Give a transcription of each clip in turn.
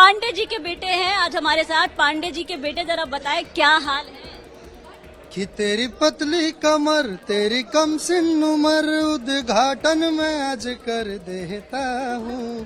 पांडे जी के बेटे हैं आज हमारे साथ। पांडे जी के बेटे, जरा बताएं क्या हाल है। कि तेरी पतली कमर तेरी कम सिन उम्र उद्घाटन मैं आज कर देता हूँ।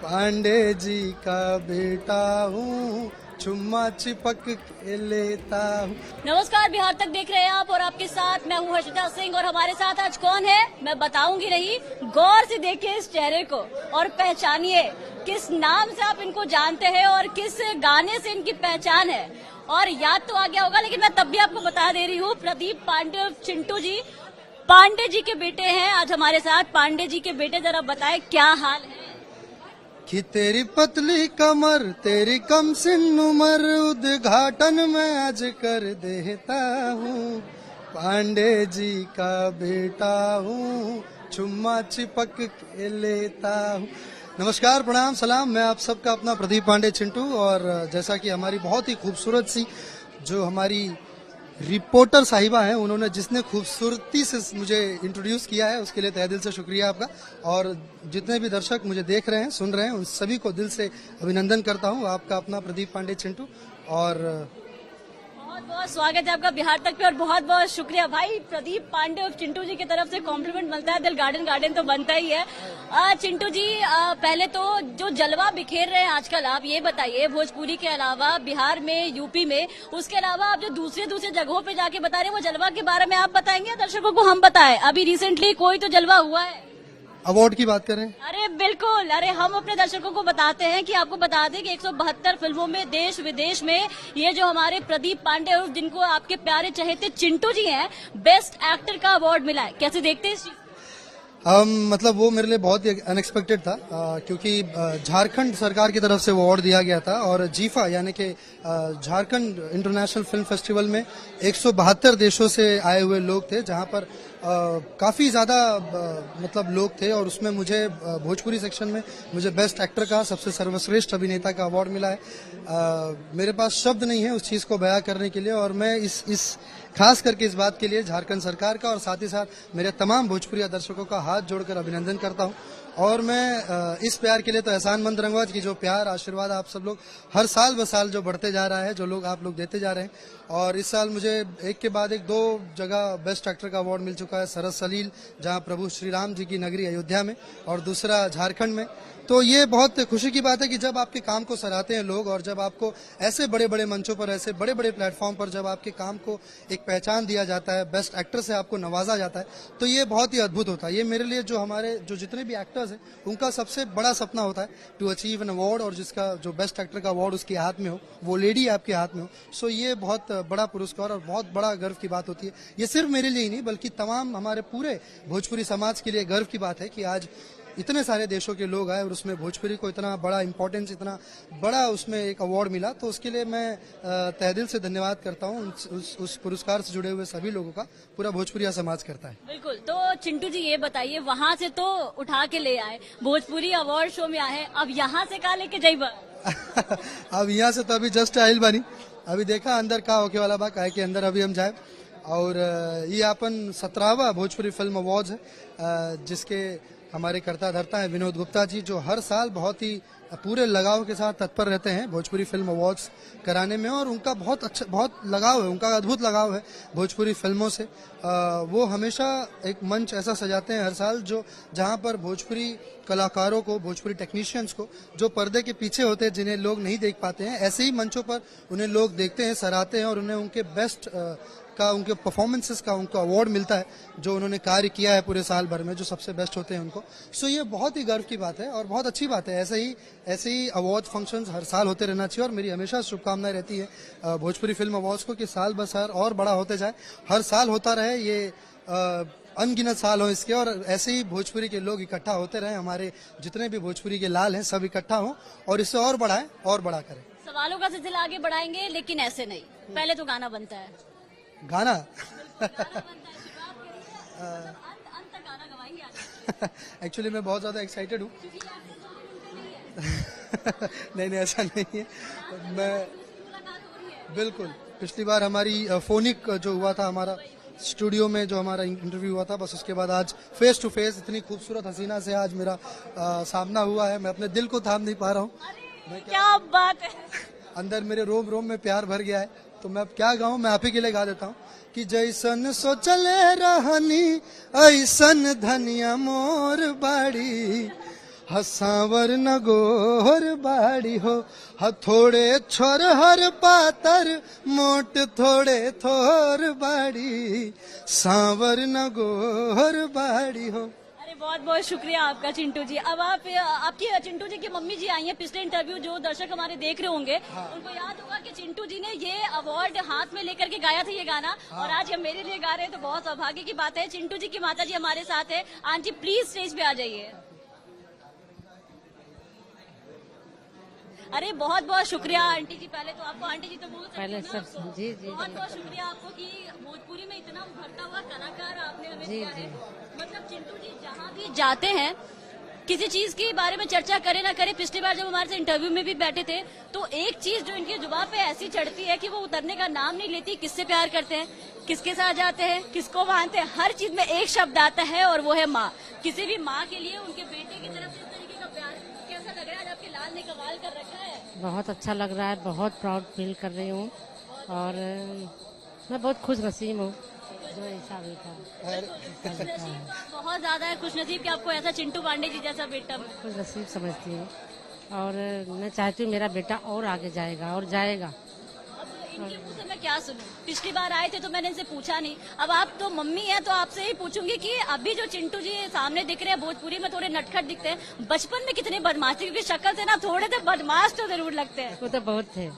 पांडे जी का बेटा हूँ, चुम्मा चिपक के लेता हूँ। नमस्कार, बिहार तक देख रहे हैं आप और आपके साथ मैं हूँ हर्षिता सिंह। और हमारे साथ आज कौन है मैं बताऊंगी नहीं, गौर से देखिए इस चेहरे को और पहचानिए किस नाम से आप इनको जानते हैं और किस गाने से इनकी पहचान है। और याद तो आ गया होगा, लेकिन मैं तब भी आपको बता दे रही हूँ, प्रदीप पांडे चिंटू जी पांडे जी के बेटे हैं आज हमारे साथ। पांडे जी के बेटे, जरा बताएं क्या हाल है। कि तेरी पतली कमर तेरी कम सिन उम्र उद्घाटन मैं आज कर देता हूँ। पांडे जी का बेटा हूँ, चुम्मा चिपक के लेता हूँ। नमस्कार, प्रणाम, सलाम। मैं आप सबका अपना प्रदीप पांडे चिंटू। और जैसा कि हमारी बहुत ही खूबसूरत सी जो हमारी रिपोर्टर साहिबा हैं, उन्होंने जिसने खूबसूरती से मुझे इंट्रोड्यूस किया है, उसके लिए तहे दिल से शुक्रिया आपका। और जितने भी दर्शक मुझे देख रहे हैं, सुन रहे हैं, उन सभी को दिल से अभिनंदन करता हूं। आपका अपना प्रदीप पांडे चिंटू। और बहुत बहुत स्वागत है आपका बिहार तक पे और बहुत बहुत शुक्रिया भाई। प्रदीप पांडे और चिंटू जी की तरफ से कॉम्प्लीमेंट मिलता है, दिल गार्डन गार्डन तो बनता ही है। चिंटू जी, पहले तो जो जलवा बिखेर रहे हैं आजकल, आप ये बताइए, भोजपुरी के अलावा बिहार में, यूपी में, उसके अलावा आप जो दूसरे दूसरे जगहों पे जाके बता रहे हैं, वो जलवा के बारे में आप बताएंगे या दर्शकों को हम बताएं? अभी रिसेंटली कोई तो जलवा हुआ है। अवार्ड की बात करें? अरे बिल्कुल, अरे हम अपने दर्शकों को बताते हैं कि आपको बता दें कि 172 फिल्मों में, देश विदेश में, ये जो हमारे प्रदीप पांडे और जिनको आपके प्यारे चहेते चिंटू जी हैं, बेस्ट एक्टर का अवार्ड मिला है। कैसे देखते हैं इस चीज? मतलब वो मेरे लिए बहुत ही अनएक्सपेक्टेड था, क्योंकि झारखंड सरकार की तरफ से वो अवार्ड दिया गया था। और जीफा यानी कि झारखंड इंटरनेशनल फिल्म फेस्टिवल में 172 देशों से आए हुए लोग थे, जहां पर काफी ज्यादा मतलब लोग थे। और उसमें मुझे भोजपुरी सेक्शन में मुझे बेस्ट एक्टर का, सबसे सर्वश्रेष्ठ अभिनेता का अवार्ड मिला है। मेरे पास शब्द नहीं है उस चीज को बयां करने के लिए। और मैं इस खास करके इस बात के लिए झारखंड सरकार का और साथ ही साथ मेरे तमाम भोजपुरी दर्शकों का हाथ जोड़कर अभिनंदन करता हूं। और मैं इस प्यार के लिए तो एहसानमंद रहूंगा कि जो प्यार, आशीर्वाद आप सब लोग हर साल ब साल जो बढ़ते जा रहा है, जो लोग आप लोग देते जा रहे हैं। और इस साल मुझे एक के बाद एक 2 जगह बेस्ट एक्टर का अवार्ड मिल चुका है। सरस सलील, जहां प्रभु श्री राम जी की नगरी अयोध्या में, और दूसरा झारखंड में। तो ये बहुत खुशी की बात है कि जब आपके काम को सराहते हैं लोग, और जब आपको ऐसे बड़े बड़े मंचों पर, ऐसे बड़े बड़े प्लेटफॉर्म पर जब आपके काम को एक पहचान दिया जाता है, बेस्ट एक्टर से आपको नवाजा जाता है, तो ये बहुत ही अद्भुत होता है। ये मेरे लिए, जो हमारे जो जितने भी एक्टर्स हैं, उनका सबसे बड़ा सपना होता है टू अचीव एन अवार्ड, और जिसका जो बेस्ट एक्टर का अवार्ड उसके हाथ में हो, वो लेडी आपके हाथ में हो। सो ये बहुत बड़ा पुरस्कार और बहुत बड़ा गर्व की बात होती है। ये सिर्फ मेरे लिए ही नहीं, बल्कि तमाम हमारे पूरे भोजपुरी समाज के लिए गर्व की बात है कि आज इतने सारे देशों के लोग आए और उसमें भोजपुरी को इतना बड़ा इम्पोर्टेंस, इतना बड़ा उसमें एक अवार्ड मिला। तो उसके लिए मैं तहे दिल से धन्यवाद करता हूँ उस पुरस्कार से जुड़े हुए सभी लोगों का, पूरा भोजपुरिया समाज करता है। बिल्कुल। तो चिंटू जी ये बताइए, वहाँ से तो उठा के ले आए, भोजपुरी अवार्ड शो में आए, अब यहाँ से कहा लेके जाइबा? अब यहाँ से तो अभी जस्ट आइल बानी, अभी देखा अंदर का होके वाला बा, काहे कि अंदर अभी हम जाए। और ये अपन 17वां भोजपुरी फिल्म अवार्ड है, जिसके हमारे कर्ता धर्ता है विनोद गुप्ता जी, जो हर साल बहुत ही पूरे लगाव के साथ तत्पर रहते हैं भोजपुरी फिल्म अवार्ड्स कराने में। और उनका बहुत अच्छा, बहुत लगाव है, उनका अद्भुत लगाव है भोजपुरी फिल्मों से। वो हमेशा एक मंच ऐसा सजाते हैं हर साल, जो जहां पर भोजपुरी कलाकारों को, भोजपुरी टेक्नीशियंस को, जो पर्दे के पीछे होते हैं, जिन्हें लोग नहीं देख पाते हैं, ऐसे ही मंचों पर उन्हें लोग देखते हैं, सराहते हैं, और उन्हें उनके बेस्ट का, उनके परफॉर्मेंसेस का उनको अवार्ड मिलता है, जो उन्होंने कार्य किया है पूरे साल भर में, जो सबसे बेस्ट होते हैं उनको। सो ये बहुत ही गर्व की बात है और बहुत अच्छी बात है। ऐसे ही अवार्ड फंक्शंस हर साल होते रहना चाहिए। और मेरी हमेशा शुभकामनाएं रहती है भोजपुरी फिल्म अवार्ड्स को कि साल ब साल और बड़ा होते जाए, हर साल होता रहे, ये अनगिनत साल हो इसके। और ऐसे ही भोजपुरी के लोग इकट्ठा होते रहे, हमारे जितने भी भोजपुरी के लाल हैं सब इकट्ठा हों और इससे और बढ़ाएं और बड़ा करें। सवालों का सिलसिला आगे बढ़ाएंगे, लेकिन ऐसे नहीं, पहले तो गाना बनता है। गाना एक्चुअली मैं बहुत ज्यादा एक्साइटेड हूँ। नहीं, ऐसा नहीं है। मैं बिल्कुल, पिछली बार हमारी फोनिक जो हुआ था, हमारा स्टूडियो में जो हमारा इंटरव्यू हुआ था, बस उसके बाद आज फेस टू फेस इतनी खूबसूरत हसीना से आज मेरा सामना हुआ है, मैं अपने दिल को थाम नहीं पा रहा हूँ। क्या बात है। अंदर मेरे रोम रोम में प्यार भर गया है, तो मैं अब क्या गाऊं, मैं आप ही के लिए गा देता हूँ कि जैसन सोचले रहनी ऐसन धनिया मोर बाड़ी, हसावर न गोर बाड़ी हो, थोड़े छोर हर पातर मोट थोड़े थोर बाड़ी, सांवर न गोर बाड़ी हो। अरे बहुत बहुत शुक्रिया आपका चिंटू जी। अब आपकी चिंटू जी की मम्मी जी आई हैं, पिछले इंटरव्यू जो दर्शक हमारे देख रहे होंगे उनको याद होगा कि चिंटू जी ने ये अवार्ड हाथ में लेकर के गाया था ये गाना, और आज ये मेरे लिए गा रहे हैं, तो बहुत सौभाग्य की बात है। चिंटू जी की माता जी हमारे साथ है। आंटी प्लीज स्टेज पे आ जाइए। अरे बहुत बहुत शुक्रिया आंटी जी। पहले तो आपको आंटी जी तो बोल सकते हैं पहले ना सब आपको। जी जी बहुत बहुत शुक्रिया आपको कि भोजपुरी में इतना उभरता हुआ कलाकार आपने हमें दिया है। मतलब चिंटू जी जहाँ भी जाते हैं किसी चीज के बारे में चर्चा करे ना करे, पिछली बार जब हमारे से इंटरव्यू में भी बैठे थे तो एक चीज जो इनकी जुबान पे ऐसी चढ़ती है कि वो उतरने का नाम नहीं लेती। किससे प्यार करते हैं, किसके साथ जाते हैं, किसको मानते हैं, हर चीज में एक शब्द आता है और वो है माँ। किसी भी माँ के लिए उनके बेटे की तरफ से इस तरीके का प्यार कैसा लग रहा है? आज आपके लाल ने कमाल कर रखा है। बहुत अच्छा लग रहा है, बहुत प्राउड फील कर रही हूँ और मैं बहुत खुश नसीब हूँ जो ऐसा बेटा। बहुत ज्यादा है खुश नसीब कि आपको ऐसा चिंटू पांडे जी जैसा बेटा। खुश नसीब समझती हूँ और मैं चाहती हूँ मेरा बेटा और आगे जाएगा और जाएगा। इनके मुंह से मैं क्या सुनूं? पिछली बार आए थे तो मैंने इनसे पूछा नहीं। अब आप तो मम्मी हैं तो आपसे ही पूछूंगी कि अभी जो चिंटू जी सामने दिख रहे हैं भोजपुरी में थोड़े नटखट दिखते हैं, बचपन में कितने बदमाश थे? क्योंकि शक्ल से ना थोड़े से बदमाश तो जरूर लगते हैं। वो तो बहुत थे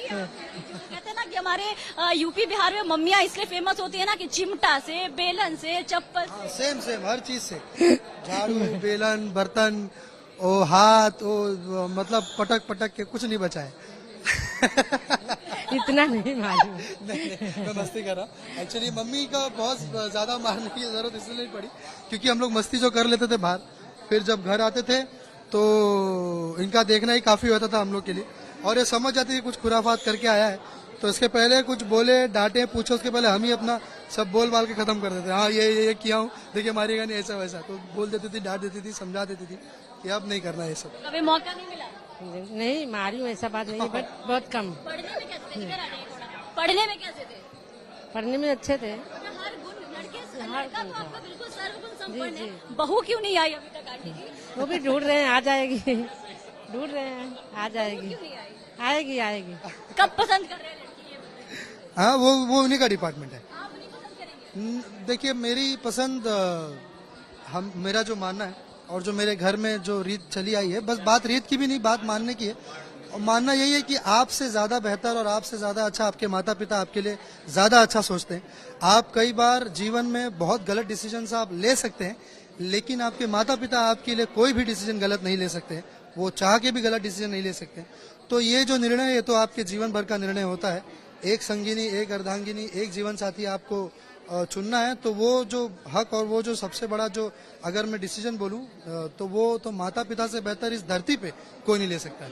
कहते हैं ना कि हमारे यूपी बिहार में मम्मियाँ इसलिए फेमस होती है ना कि चिमटा से, बेलन से, चप्पल से। सेम सेम हर चीज से, झाड़ू बेलन बर्तन ओ हाथ ओ मतलब पटक पटक के कुछ नहीं बचा है। इतना नहीं मालूम। नहीं, मैं मस्ती कर रहा हूँ। एक्चुअली मम्मी का बहुत ज्यादा मारने की जरूरत इसलिए नहीं पड़ी क्योंकि हम लोग मस्ती जो कर लेते थे बाहर, फिर जब घर आते थे तो इनका देखना ही काफी होता था हम लोग के लिए, और ये समझ जाती है कुछ खुराफात करके आया है तो इसके पहले कुछ बोले डांटे पूछो उसके पहले हम ही अपना सब बोल बाल के खत्म कर देते। हाँ ये किया हूँ, देखिए मारेगा नहीं ऐसा वैसा, तो बोल देती थी, डांट देती थी, समझा देती थी कि अब नहीं करना ये सब। कभी मौका नहीं मिला? नहीं मारी हूँ ऐसा बात नहीं, बट बहुत कम। पढ़ने में कैसे थे? इधर आ जाइए थोड़ा। पढ़ने में कैसे थे? पढ़ने में अच्छे थे। हर गुण लड़का तो आपका बिल्कुल सर्वगुण संपन्न जी, है। बहू क्यों नहीं आई अभी तक आंटी जी? वो भी ढूंढ रहे हैं, आ जाएगी। ढूंढ रहे हैं, आ जाएगी। क्यों नहीं आई? आएगी आएगी। कब पसंद कर रहे हैं लड़की ये बताइए। हाँ वो उन्हीं का डिपार्टमेंट है। आप नहीं पसंद करेंगे? देखिए मेरी पसंद मेरा जो मानना है और जो मेरे घर में जो रीत चली आई है, बस बात रीत की भी नहीं, बात मानने की है। और मानना यही है कि आपसे ज्यादा बेहतर और आपसे ज्यादा अच्छा आपके माता पिता आपके लिए ज्यादा अच्छा सोचते हैं। आप कई बार जीवन में बहुत गलत डिसीजन आप ले सकते हैं, लेकिन आपके माता पिता आपके लिए कोई भी डिसीजन गलत नहीं ले सकते हैं। वो चाह के भी गलत डिसीजन नहीं ले सकते। तो ये जो निर्णय है ये तो आपके जीवन भर का निर्णय होता है। एक संगिनी, एक अर्धांगिनी, एक जीवन साथी आपको चुनना है, तो वो जो हक और वो जो सबसे बड़ा जो अगर मैं डिसीजन बोलूं तो वो तो माता पिता से बेहतर इस धरती पे कोई नहीं ले सकता है।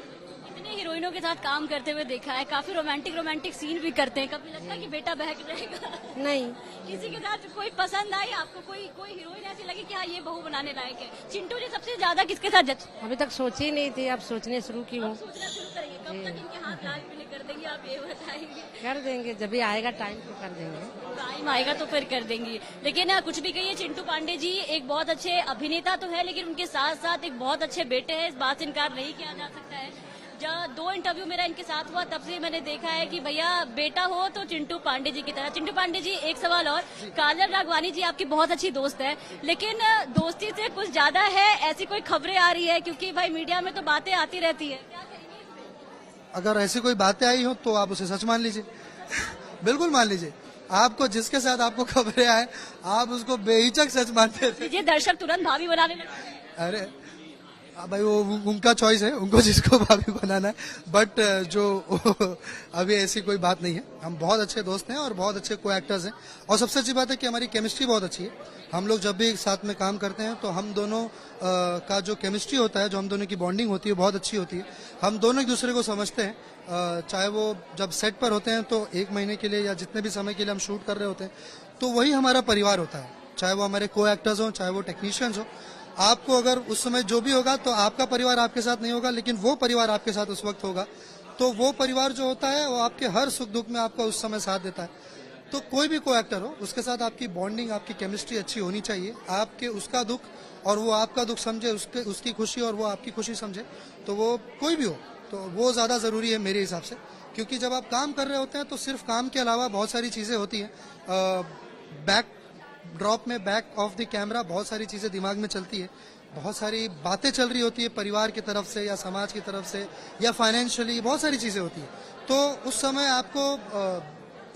इतने हीरोइनों के साथ काम करते हुए देखा है, काफी रोमांटिक सीन भी करते हैं। कभी लगता है कि बेटा बहक जाएगा? नहीं किसी के साथ कोई पसंद आई आपको? कोई हीरोइन ऐसी लगी कि हाँ ये बहू बनाने लायक है? चिंटू जी सबसे ज्यादा किसके साथ जच? अभी तक सोची नहीं थी, अब सोचने शुरू की हूँ। सोचना शुरू करेंगे। कब तक इनके हाथ लाल पीले कर देंगे आप ये बताएंगे? कर देंगे, जब भी आएगा टाइम तो कर देंगे। टाइम आएगा तो फिर कर देंगी। लेकिन कुछ भी कहिए, चिंटू पांडे जी एक बहुत अच्छे अभिनेता तो है, लेकिन उनके साथ साथ एक बहुत अच्छे बेटे हैं। इस बात से इनकार नहीं किया जा सकता है। जब 2 इंटरव्यू मेरा इनके साथ हुआ तब से मैंने देखा है कि भैया बेटा हो तो चिंटू पांडे जी की तरह। चिंटू पांडे जी एक सवाल और, काजल राघवानी जी आपकी बहुत अच्छी दोस्त है, लेकिन दोस्ती से कुछ ज्यादा है, ऐसी कोई खबरें आ रही है? क्योंकि भाई मीडिया में तो बातें आती रहती है। क्या कहेंगे इस पे? अगर ऐसी कोई बातें आई हो तो आप उसे सच मान लीजिए। बिल्कुल मान लीजिए। आपको जिसके साथ आपको खबरें आए आप उसको बेहिचक सच मानते थे। ये दर्शक तुरंत भाभी बनाने लगते हैं। अरे भाई वो उनका चॉइस है, उनको जिसको भाभी बनाना है, बट जो अभी ऐसी कोई बात नहीं है। हम बहुत अच्छे दोस्त हैं और बहुत अच्छे को एक्टर्स हैं, और सबसे अच्छी बात है कि हमारी केमिस्ट्री बहुत अच्छी है। हम लोग जब भी साथ में काम करते हैं तो हम दोनों का जो केमिस्ट्री होता है, जो हम दोनों की बॉन्डिंग होती है, बहुत अच्छी होती है। हम दोनों एक दूसरे को समझते हैं। चाहे वो जब सेट पर होते हैं तो 1 महीने के लिए या जितने भी समय के लिए हम शूट कर रहे होते हैं, तो वही हमारा परिवार होता है। चाहे वो हमारे को एक्टर्स हो, चाहे वो टेक्नीशियंस हो, आपको अगर उस समय जो भी होगा तो आपका परिवार आपके साथ नहीं होगा, लेकिन वो परिवार आपके साथ उस वक्त होगा। तो वो परिवार जो होता है वो आपके हर सुख दुख में आपका उस समय साथ देता है। तो कोई भी को एक्टर हो, उसके साथ आपकी बॉन्डिंग, आपकी केमिस्ट्री अच्छी होनी चाहिए। आपके उसका दुख और वो आपका दुख समझे, उसकी खुशी और वो आपकी खुशी समझे। तो वो कोई भी हो तो वो ज्यादा जरूरी है मेरे हिसाब से, क्योंकि जब आप काम कर रहे होते हैं तो सिर्फ काम के अलावा बहुत सारी चीजें होती हैं। बैक ड्रॉप में, बैक ऑफ द कैमरा बहुत सारी चीजें दिमाग में चलती है, बहुत सारी बातें चल रही होती है परिवार की तरफ से या समाज की तरफ से या फाइनेंशियली, बहुत सारी चीजें होती है। तो उस समय आपको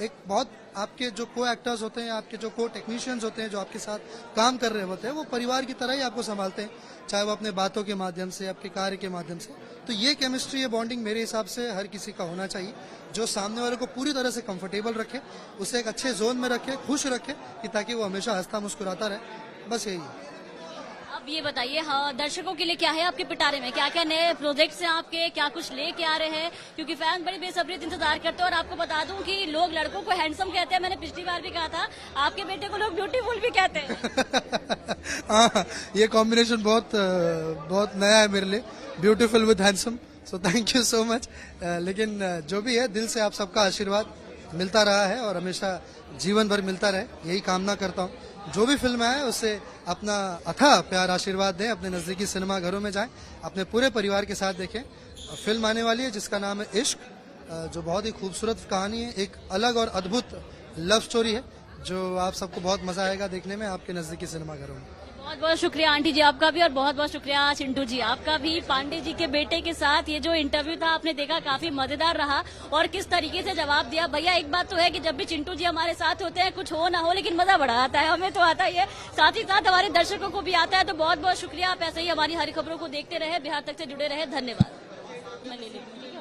एक बहुत आपके जो को एक्टर्स होते हैं, आपके जो को टेक्नीशियंस होते हैं, जो आपके साथ काम कर रहे होते हैं, वो परिवार की तरह ही आपको संभालते हैं, चाहे वो अपने बातों के माध्यम से, आपके कार्य के माध्यम से। तो ये केमिस्ट्री, ये बॉन्डिंग मेरे हिसाब से हर किसी का होना चाहिए, जो सामने वाले को पूरी तरह से कंफर्टेबल रखे, उसे एक अच्छे जोन में रखे, खुश रखे, कि ताकि वो हमेशा हंसता मुस्कुराता रहे। बस यही है। अब ये बताइए, हाँ, दर्शकों के लिए क्या है आपके पिटारे में, क्या क्या नए प्रोजेक्ट्स हैं आपके, क्या कुछ लेके आ रहे हैं, क्योंकि फैन बड़ी बेसब्री से इंतजार करते हैं। और आपको बता दूं कि लोग लड़कों को हैंडसम कहते हैं, मैंने पिछली बार भी कहा था, आपके बेटे को लोग ब्यूटीफुल भी कहते हैं। हाँ, ये कॉम्बिनेशन बहुत नया है मेरे लिए, beautiful with handsome. So thank you so much. लेकिन जो भी है, दिल से आप सबका आशीर्वाद मिलता रहा है और हमेशा जीवन भर मिलता रहे, यही कामना करता हूँ। जो भी फिल्म है उससे अपना अथाह प्यार आशीर्वाद दें, अपने नजदीकी सिनेमा घरों में जाएं, अपने पूरे परिवार के साथ देखें। फिल्म आने वाली है जिसका नाम है इश्क, जो बहुत ही खूबसूरत कहानी है, एक अलग और अद्भुत लव स्टोरी है, जो आप सबको बहुत मजा आएगा देखने में आपके नजदीकी सिनेमा घरों में। बहुत बहुत शुक्रिया आंटी जी आपका भी, और बहुत बहुत शुक्रिया चिंटू जी आपका भी। पांडे जी के बेटे के साथ ये जो इंटरव्यू था आपने देखा, काफी मजेदार रहा और किस तरीके से जवाब दिया। भैया एक बात तो है कि जब भी चिंटू जी हमारे साथ होते हैं, कुछ हो ना हो लेकिन मजा बड़ा आता है, हमें तो आता ही है, साथ ही साथ हमारे दर्शकों को भी आता है। तो बहुत बहुत शुक्रिया, आप ऐसे ही हमारी हर खबरों को देखते रहे, बिहार तक से जुड़े रहे। धन्यवाद। मैं ले लेती हूँ।